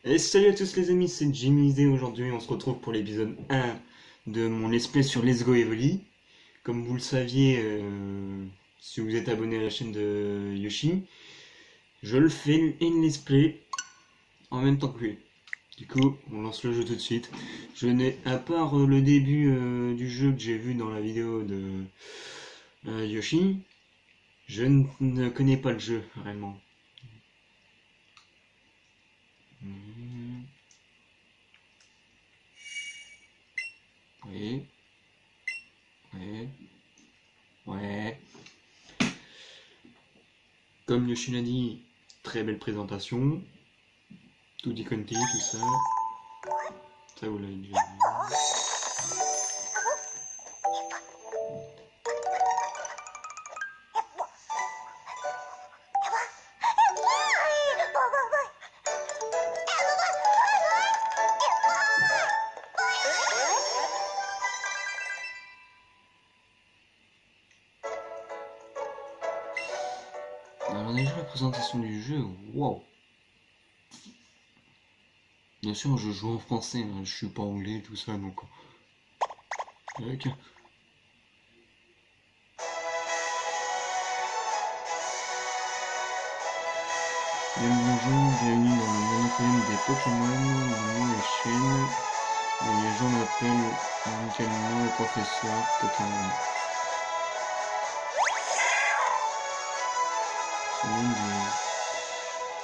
Et salut à tous les amis, c'est Jimmy Z. Aujourd'hui on se retrouve pour l'épisode 1 de mon let's play sur Let's Go Evoli. Comme vous le saviez, si vous êtes abonné à la chaîne de Yoshi, je le fais une let's play en même temps que lui. Du coup, on lance le jeu tout de suite. Je n'ai, à part le début du jeu que j'ai vu dans la vidéo de Yoshi, je ne connais pas le jeu réellement. Oui. Ouais. Ouais. Comme Yoshi l'a dit, très belle présentation. Tout dit Conti, tout ça. Ça vous l'avez déjà vu. Alors déjà la présentation du jeu, waouh. Bien sûr je joue en français, hein, je suis pas anglais tout ça donc. Ok. Bien le bonjour, bienvenue dans le monopole des Pokémon, mon nom est Shen, et les gens m'appellent amicalement le professeur Pokémon.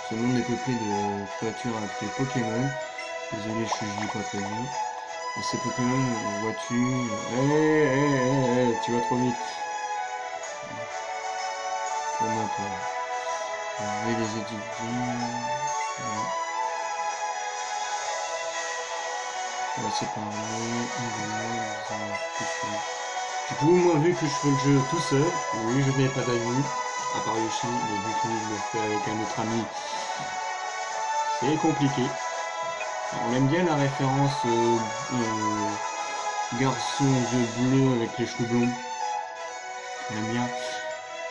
Ce monde est peuplé de créatures appelées Pokémon. Désolé, je dis pas très bien. Et ces Pokémon, vois-tu... tu vas trop vite. Pour moi, pas. Je vais les étudier. On va se parler. Du coup, moi, vu que je fais le jeu tout seul, oui, je n'ai pas d'amis, à part Yoshi, mais vu que je le fais avec un autre ami, c'est compliqué. On aime bien la référence garçon aux yeux bleus avec les cheveux blonds. On aime bien.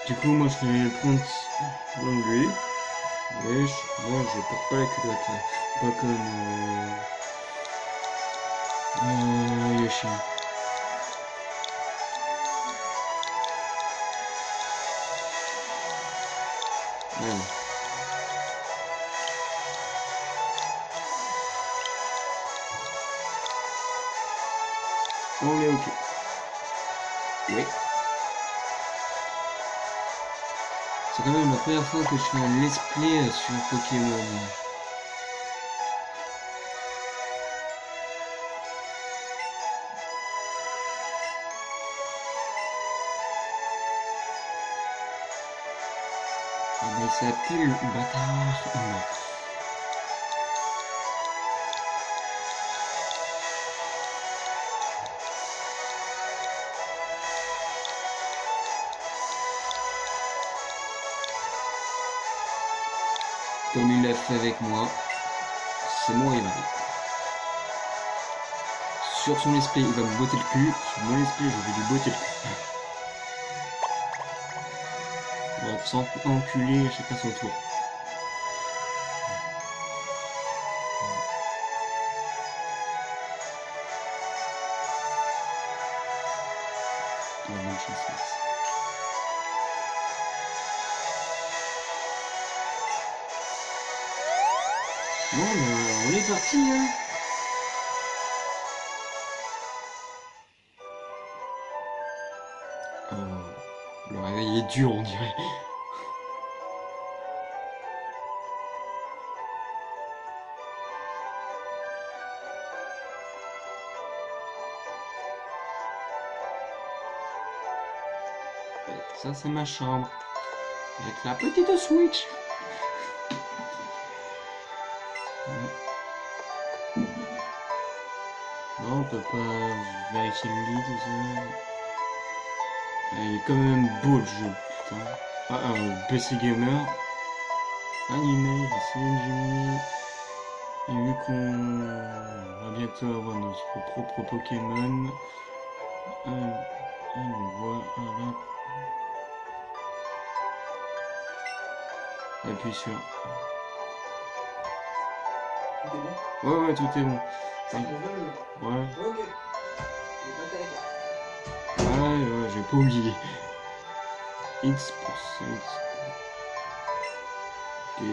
Du coup, moi, je vais prendre l'anglais. Wesh, moi, je porte pas la culotte, là. Pas comme Yoshi. Ouais. On est ok. Oui. C'est quand même la première fois que je fais un let's play sur Pokémon. Il s'appelle Bâtard. Comme il l'a fait avec moi, c'est mon rival. Sur son let's play, il va me botter le cul. Sur mon let's play, je vais lui botter le cul. On va s'enculer chacun son tour. Bonne chance, merci. Bon, on est parti, hein. Le réveil est dur, on dirait. Ça, c'est ma chambre. Avec la petite Switch. Non, on peut pas vérifier le lit, tout ça. Il est quand même beau le jeu, putain. Ah, PC Gamer. Animé, c'est Jimmy. Et vu qu'on va bientôt avoir notre propre Pokémon, voilà. Appuie sur Tout est bon. Ouais, ouais, tout est bon. Ça Ouais, pose le jeu. ouais, Ok. J'ai pas ta carte. ouais, j'ai pas oublié. X pour X. Ok.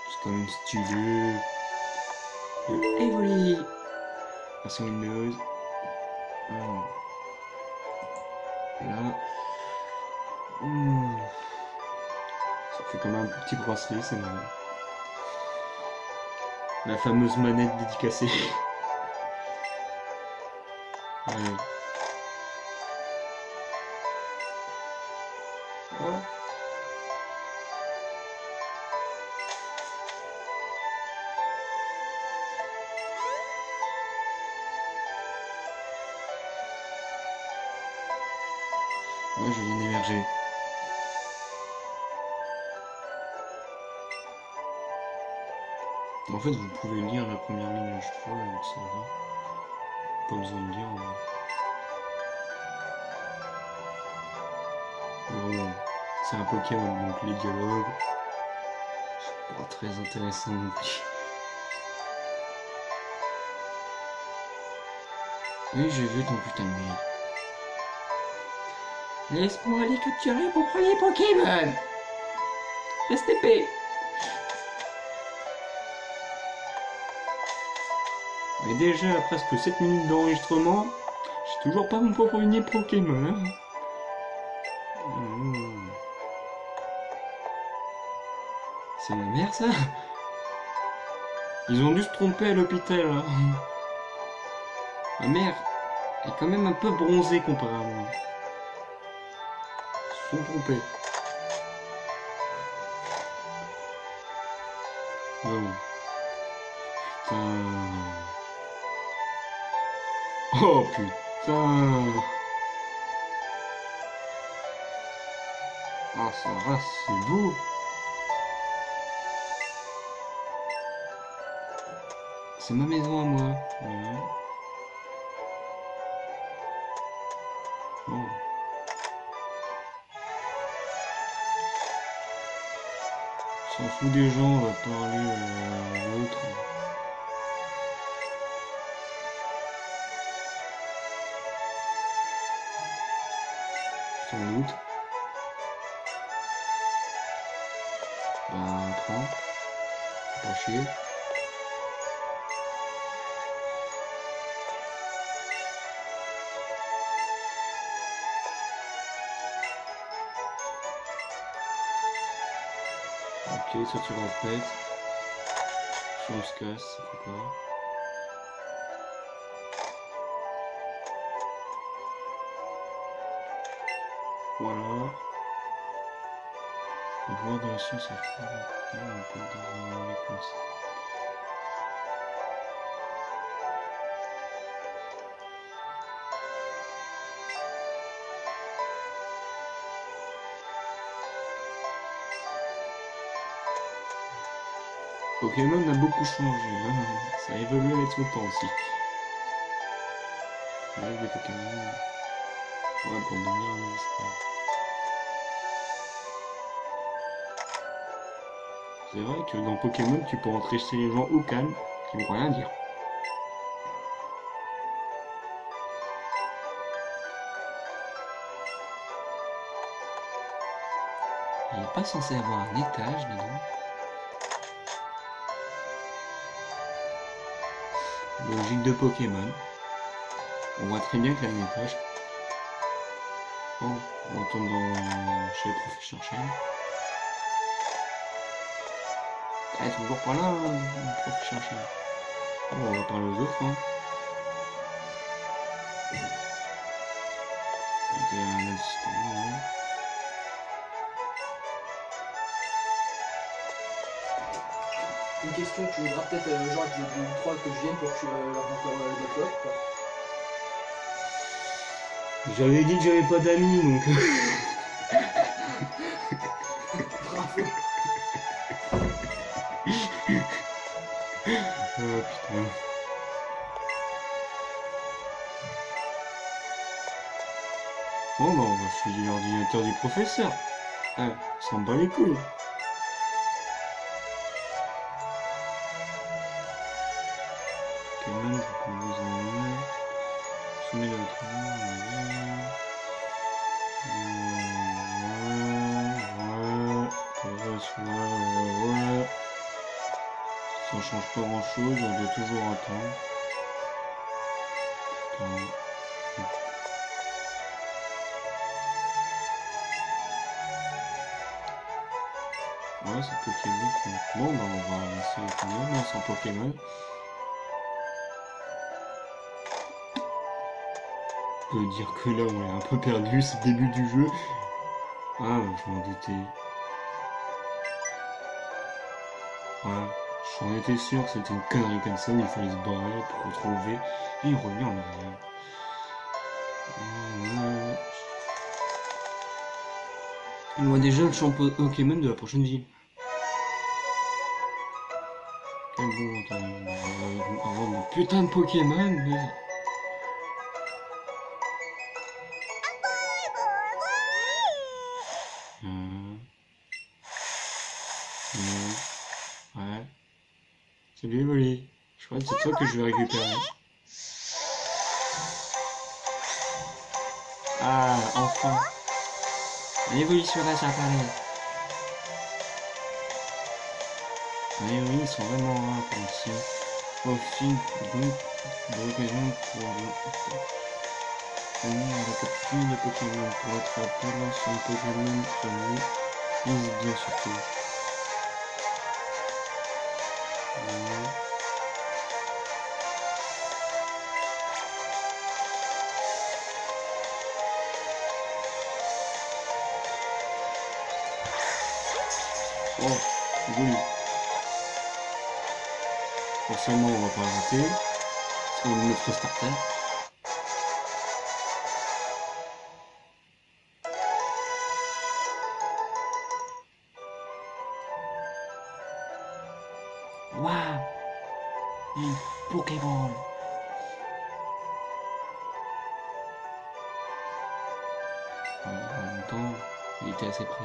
C'est quand même stylé. Le Evoli. Version Windows. Alors, là. Ça fait comme un petit bracelet, c'est marrant. La fameuse manette dédicacée. Ouais. Oh. Ouais, je viens d'émerger. En fait, vous pouvez lire la première ligne, je trouve, donc ça va. Pas besoin de lire. Bon, c'est un Pokémon, donc les dialogues, c'est pas très intéressant non plus. Oui, j'ai vu ton putain de mail. Laisse-moi aller capturer mon premier Pokémon. STP. Et déjà, à presque 7 minutes d'enregistrement, j'ai toujours pas mon premier Pokémon. Hein. C'est ma mère, ça. Ils ont dû se tromper à l'hôpital. Hein. Ma mère est quand même un peu bronzée comparé à moi. Ils se sont trompés. Oh. Putain. Oh putain. Ah, sa race, c'est beau. C'est ma maison à moi. Ouais. Oh. On s'en fout des gens, on va parler à l'autre. Sans doute. Bah, prends. Pas chier. Ok, ça tu répètes. Si on se casse, ça fait quoi? Voilà. Le pouvoir de la science est fort. On peut désigner comme ça. Pokémon a beaucoup changé, hein. Ça a évolué avec son temps aussi. Avec des Pokémon. Ouais, pour devenir un expert. C'est vrai que dans Pokémon, tu peux entrer chez les gens au calme, qui vont rien dire. Il n'est pas censé avoir un étage dedans. Logique de Pokémon. On voit très bien qu'il y a un étage. Oh, on retourne chez le professeur Chen. Ah, toujours pas là, le professeur Chen. Oh, on va parler aux autres. Hein. Ok, un assistant. Hein. Une question, tu voudras peut-être genre que je 3 que je vienne pour que tu leur montres le déploie, quoi. J'avais dit que j'avais pas d'amis, donc... Bravo. Oh putain. Oh bah on va fouiller l'ordinateur du professeur. Ah, on s'en bat les couilles. Pokémon, je peux vous en soumettre le ouais. Ça change pas grand chose, on doit toujours attendre. Ouais, c'est Pokémon. Bon, bah on va essayer quand même, hein, sans Pokémon. On peut dire que là, on est un peu perdu, c'est le début du jeu. Ah, je m'en doutais. Ouais, j'en étais sûr que c'était une connerie comme ça où il fallait se barrer pour retrouver et revenir en arrière. On voit déjà le champ Pokémon de la prochaine ville. Quel bon putain de Pokémon, mais... Ouais. Salut Evoli. Je crois que c'est toi que je vais récupérer. Ah, enfin. L'évolution va s'apparaître. Oui, oui, ils sont vraiment rares ici. Au fil, donc, de l'occasion pour venir à la capture de Pokémon pour attraper l'ancien Pokémon premier. Vise bien surtout. Oh, oui. Forcément, on va pas arrêter. C'est notre starter. Waouh! Une Pokéball! En même temps, il était assez près.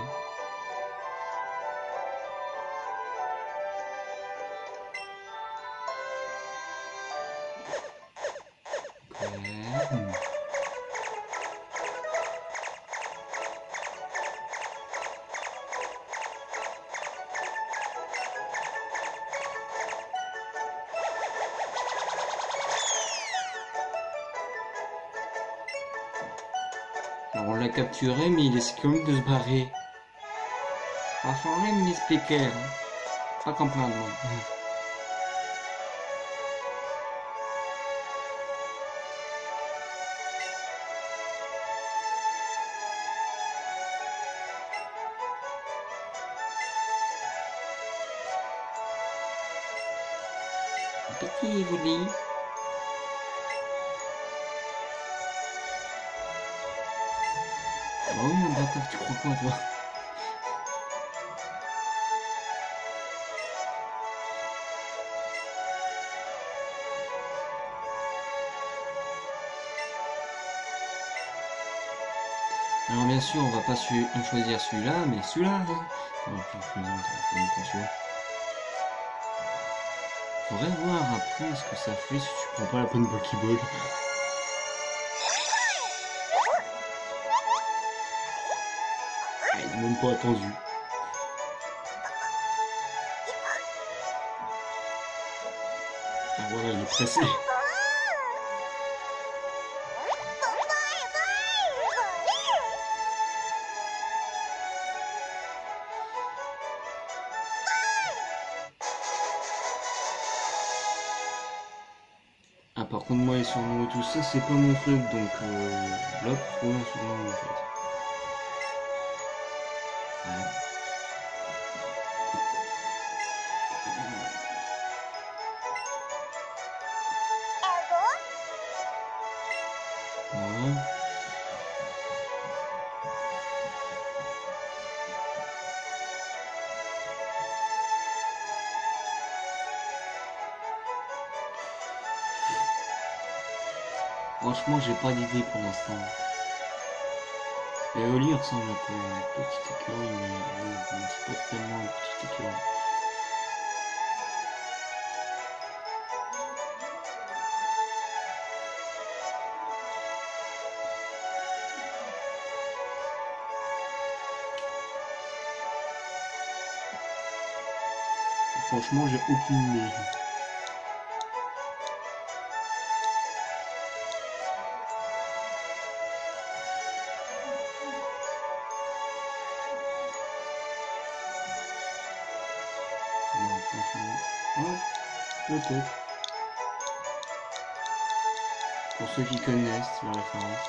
Alors on l'a capturé, mais il essaie quand même de se barrer. Va falloir m'expliquer, hein. Pas complètement. Petit Evoli. Oh oui, un bâtard, tu crois quoi, toi? Alors bien sûr, on va pas choisir celui-là, mais celui-là. Hein. Non, faudrait voir après ce que ça fait si tu prends pas la bonne Pokéball. Il n'a même pas attendu. Ah voilà, il est pressé. Ah par contre moi les surnoms et tout ça c'est pas mon truc donc là pour trouver un surnom en fait. Ouais. Voilà. Franchement j'ai pas d'idée pour l'instant. Et Oli ressemble un peu à une petite écureuil, mais c'est pas tellement une petite écureuil. Franchement, j'ai aucune idée. Non, franchement. Oh, peut-être. Pour ceux qui connaissent la référence,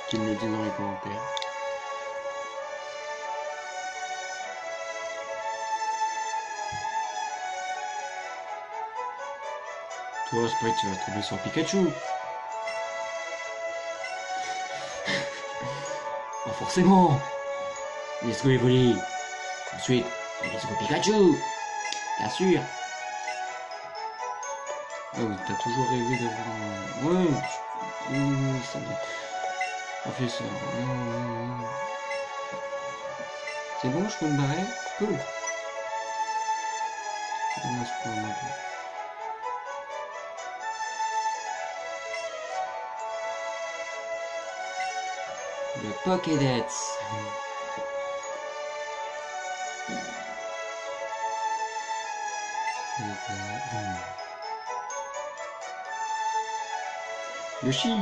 qu'ils me le disent dans les commentaires. Toi, Sprite, tu vas tomber sur Pikachu. Pas forcément. Let's go Evoli. Ensuite, let's go Pikachu. Bien sûr. Oh, t'as toujours rêvé d'avoir un... Ouais, oui, ça va. Professeur. C'est bon, je peux me barrer? Cool. Donne-moi ce point maintenant. Le Pokédex. Yoshi,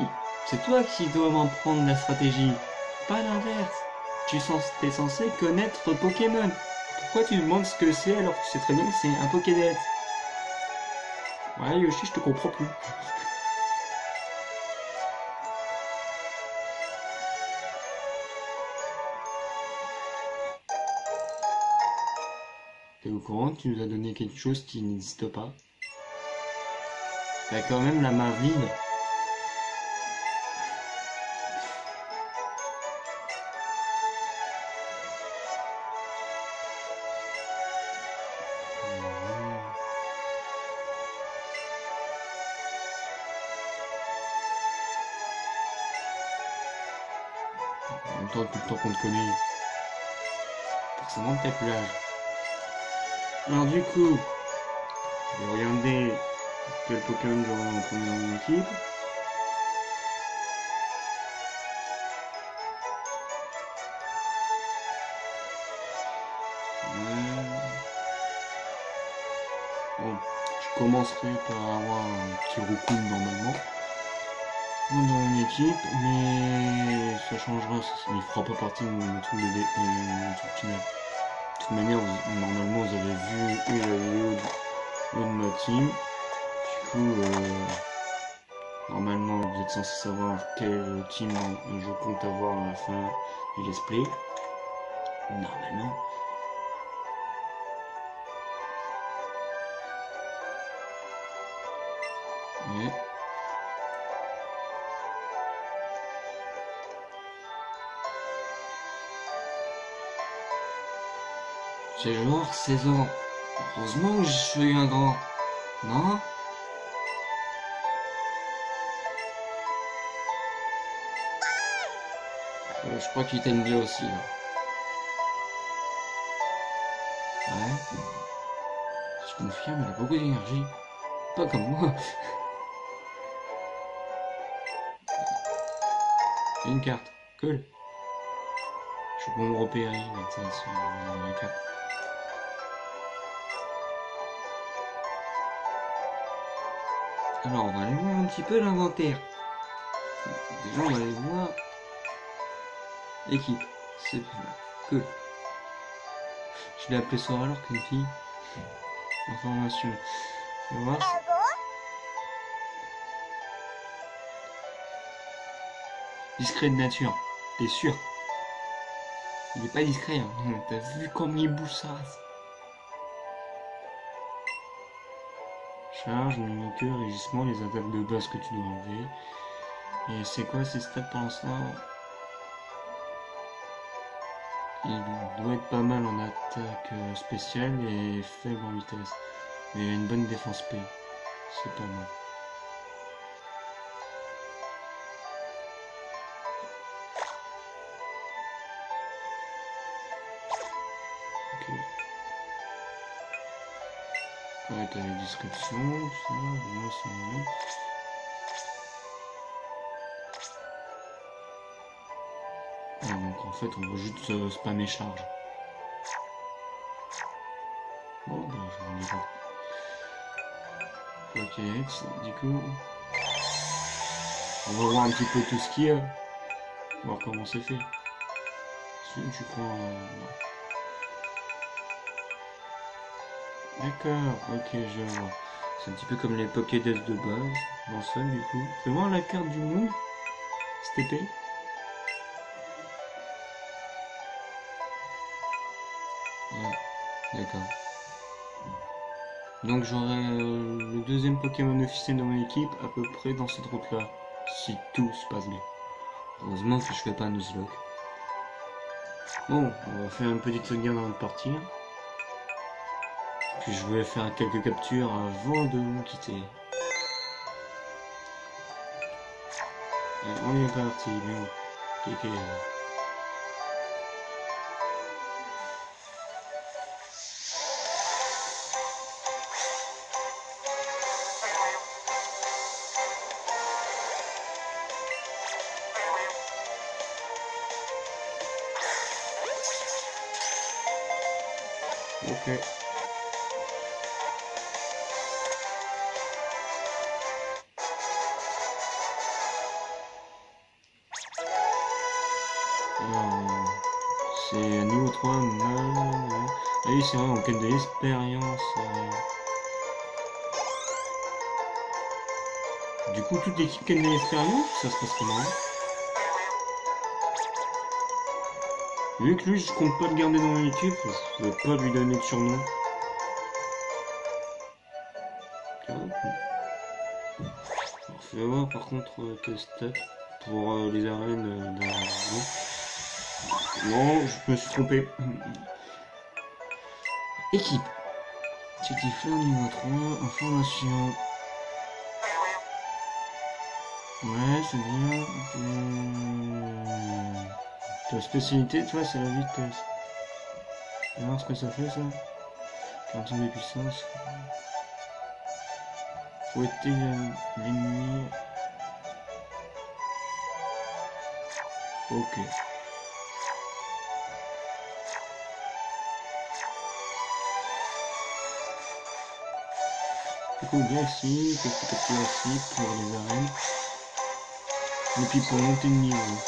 c'est toi qui dois m'en prendre la stratégie, pas l'inverse. T'es censé connaître Pokémon. Pourquoi tu me demandes ce que c'est alors que tu sais très bien que c'est un Pokédex? Ouais, Yoshi, je te comprends plus. T'es au courant que tu nous as donné quelque chose qui n'existe pas? T'as quand même la main vide. En même temps, depuis le temps qu'on te connaît, forcément t'as plus l'âge. Alors du coup, je vais regarder quel Pokémon j'aurai en premier dans mon équipe. Bon, je commencerai par avoir un petit Raccoon normalement dans mon équipe, mais ça changera, il fera pas partie de mon truc final. De toute manière, normalement vous avez vu la vidéo de ma team. Du coup, normalement vous êtes censé savoir quel team je compte avoir à la fin du let's play. Normalement. Ouais. J'ai genre 16 ans. Heureusement que je suis un grand. Non? Je crois qu'il t'aime bien aussi là. Ouais. Je confirme, il a beaucoup d'énergie. Pas comme moi. Une carte. Cool. Je peux me repérer avec ça sur la carte. Alors, on va aller voir un petit peu l'inventaire. Déjà, on va aller voir l'équipe. C'est pas mal. Cool. Je l'ai appelé Sora alors qu'une fille. Information. On va voir. Discret de nature. T'es sûr? Il est pas discret. Hein. T'as vu comme il bouge sa race. Charge, mimique, régissement, les attaques de base que tu dois enlever. Et c'est quoi ces stats pour l'instant? Il doit être pas mal en attaque spéciale et faible en vitesse. Mais il a une bonne défense P. C'est pas mal. Ok. Ouais, t'as les descriptions, tout ça, moi c'est mieux. Ah, donc en fait on va juste spammer charge. Bon bah j'en ai pas. Ok, du coup. On va voir un petit peu tout ce qu'il y a. Voir comment c'est fait. Si tu prends. D'accord, ok, je vois. C'est un petit peu comme les Pokédex de base. Dans ça, du coup. Fais voir la carte du monde, cette épée. Ouais, d'accord. Donc j'aurai le deuxième Pokémon officiel dans mon équipe à peu près dans cette route-là. Si tout se passe bien. Heureusement que je fais pas un Nuzlocke. Bon, on va faire une petite sauvegarde avant de partir. Puis je vais faire quelques captures avant de nous quitter. On est parti, mais ok. Ok. Alors, c'est niveau 3, mal. Ah oui, c'est vrai, en quête de l'expérience. Du coup, toute l'équipe quête de l'expérience, ça se passe comment? Vu que lui, je compte pas le garder dans mon équipe, je vais pas lui donner de surnom. Je vais voir par contre tes stats pour les arènes d'un jeu. Non, je me suis trompé. Équipe. C'était fleur niveau 3, information. Ouais, c'est bien. Ta spécialité, toi, c'est la vitesse. Alors, ce que ça fait, ça 40 de puissance. Fouetter l'ennemi. Ok. Du coup, bien ici, petit à petit ici pour les arènes. Et puis pour monter le niveau.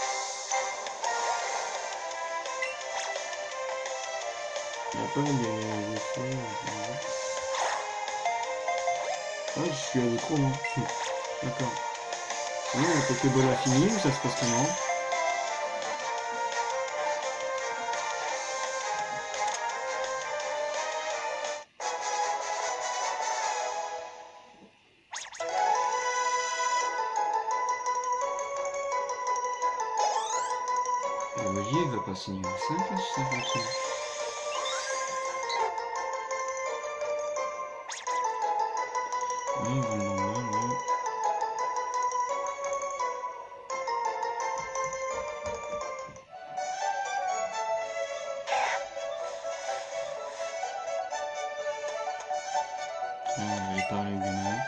Il n'y a pas des effets. Ah, je suis allé trop loin. D'accord. Sinon, la Pokéball a fini ou ça se passe comment? Le voilier va passer niveau 5 là, si ça fonctionne. Oui, vol normal, ouais. On va aller parler au gamin.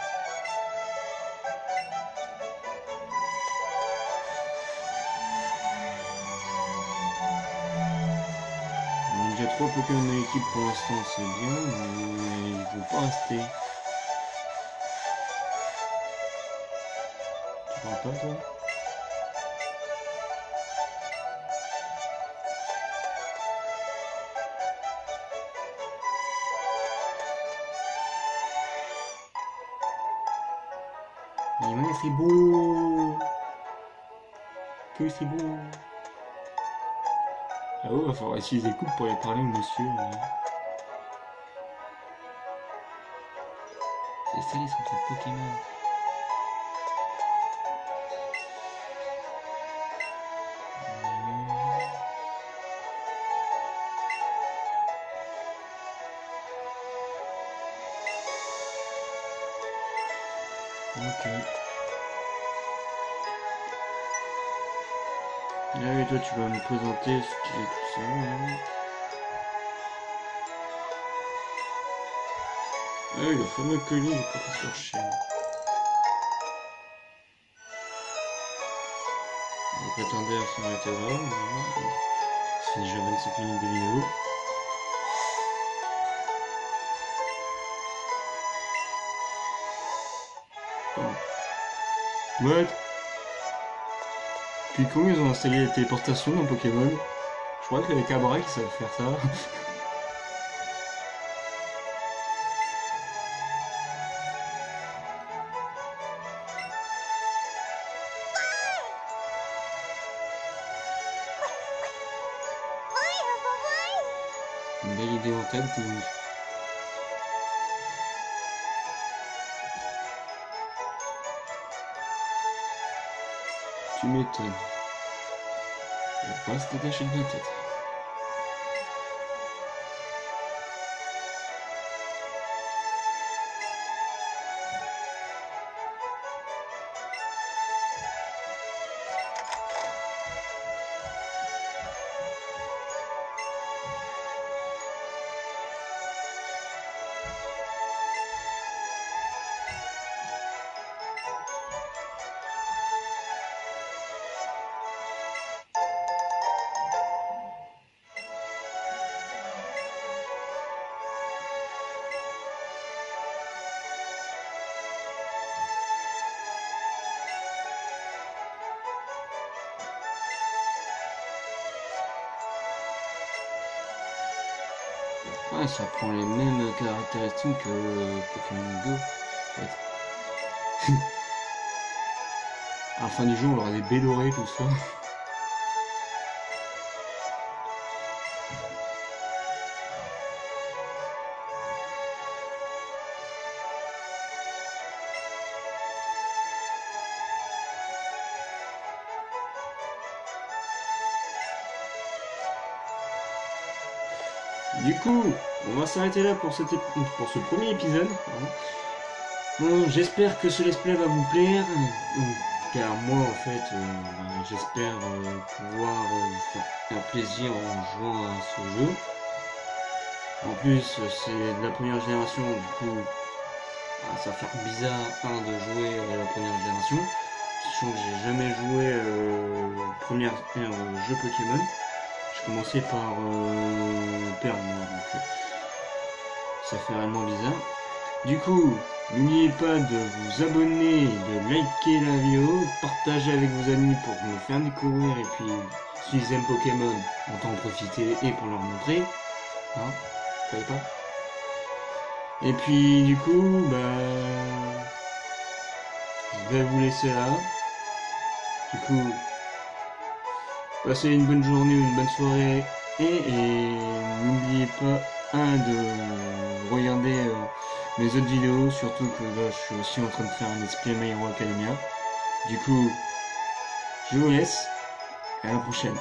On a déjà 3 Pokémon dans l'équipe pour l'instant, c'est bien, mais il ne faut pas rester. Tu parles pas, toi? Mais ouais, c'est beau! Que c'est beau! Ah ouais, il va falloir utiliser les coupes pour aller parler au monsieur. C'est ça les centres de Pokémon. Ok. Ah oui, toi tu vas me présenter ce qui est tout ça. Hein. Ah oui, le fameux colis du professeur Chen. On va pas tarder à s'arrêter là. C'est déjà 25 minutes de vidéo. What? Puis comment ils ont installé la téléportation dans Pokémon? Je crois que les Cabra qui savent faire ça. Une belle idée en tête. Tu m'étonnes. Je vais pas se détacher de ma tête. Ouais, ça prend les mêmes caractéristiques que Pokémon Go, en fait. À la fin du jeu, on aura des baies dorées, tout ça. Du coup, on va s'arrêter là pour ce premier épisode. Bon, j'espère que ce let's play va vous plaire, car moi en fait, j'espère pouvoir vous faire un plaisir en jouant à ce jeu. En plus, c'est de la première génération, du coup, ça va faire bizarre de jouer à la première génération, sachant que j'ai jamais joué au premier jeu Pokémon. Je commençais par perdre, donc ça fait vraiment bizarre. Du coup, n'oubliez pas de vous abonner, de liker la vidéo, de partager avec vos amis pour me faire découvrir, et puis s'ils aiment Pokémon, autant en profiter et pour leur montrer. Hein, vous savez pas. Et puis du coup, je vais vous laisser là. Du coup, passez une bonne journée ou une bonne soirée, et n'oubliez pas de regarder mes autres vidéos, surtout que là je suis aussi en train de faire un let's play My Hero Academia. Du coup, je vous laisse, et à la prochaine.